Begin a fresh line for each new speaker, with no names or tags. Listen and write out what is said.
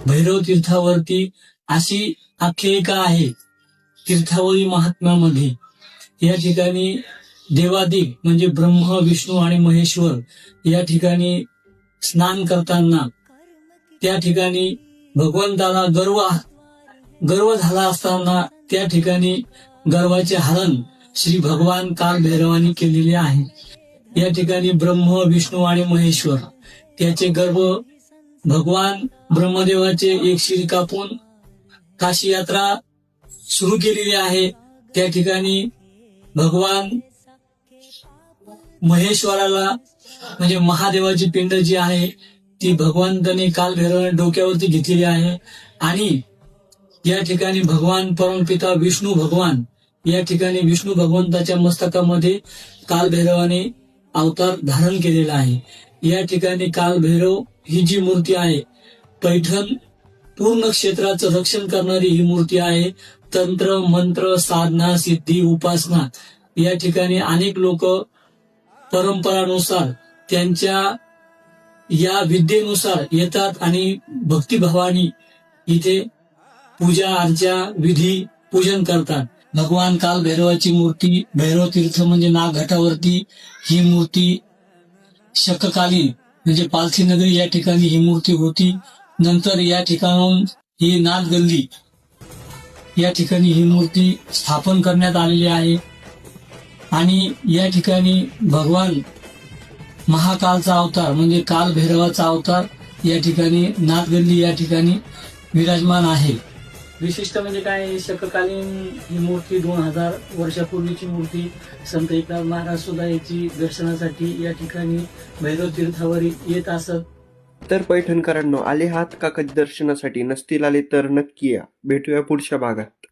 भैरव तीर्थावरती अशी आख्यायिका आहे तीर्थावरी महात्म्यामध्ये. या ठिकाणी देवादिक म्हणजे ब्रह्म, विष्णू आणि महेश्वर या ठिकाणी स्नान करताना त्या ठिकाणी भगवंताला गर्व झाला असताना त्या ठिकाणी गर्वाचे हरण श्री भगवान कालभैरवानी केलेले आहे. या ठिकाणी ब्रह्म, विष्णू आणि महेश्वर त्याचे गर्भ भगवान ब्रह्मदेवाचे एक शिर कापून काशी यात्रा सुरू केलेली आहे. त्या ठिकाणी भगवान महेश्वराला म्हणजे महादेवाची पिंड जी आहे ती भगवंताने कालभैरवाने डोक्यावरती घेतलेली आहे. आणि या ठिकाणी भगवान परमपिता विष्णू भगवान या ठिकाणी विष्णू भगवंताच्या मस्तकामध्ये कालभैरवाने अवतार धारण केलेला आहे. या ठिकाणी कालभैरव ही जी मूर्ती आहे पैठण पूर्ण क्षेत्राचं रक्षण करणारी ही मूर्ती आहे. तंत्र, मंत्र, साधना, सिद्धी, उपासना या ठिकाणी अनेक लोक परंपरानुसार त्यांच्या या विद्येनुसार येतात आणि भक्तिभावाने इथे पूजा अर्चा विधी पूजन करतात. भगवान कालभैरवाची मूर्ती भैरव तीर्थ म्हणजे नागघाटावरती ही मूर्ती शककालीन म्हणजे पालथी नगरी या ठिकाणी ही मूर्ती होती. नंतर या ठिकाणाहून ही नाथगल्ली या ठिकाणी ही मूर्ती स्थापन करण्यात आलेली आहे. आणि या ठिकाणी भगवान महाकालचा अवतार म्हणजे कालभैरवाचा अवतार या ठिकाणी नाथगल्ली या ठिकाणी विराजमान आहे. विशिष्ट म्हणजे काय, शककालीन ही मूर्ती 2000 वर्षापूर्वीची मूर्ती. संत एकनाथ महाराज सुद्धा याची दर्शनासाठी या ठिकाणी भैरव तीर्थावर येत असत.
तर पैठणकरांनो, आले आहात का कधी दर्शनासाठी? नसतील आले तर नक्की या. भेटूया पुढच्या भागात.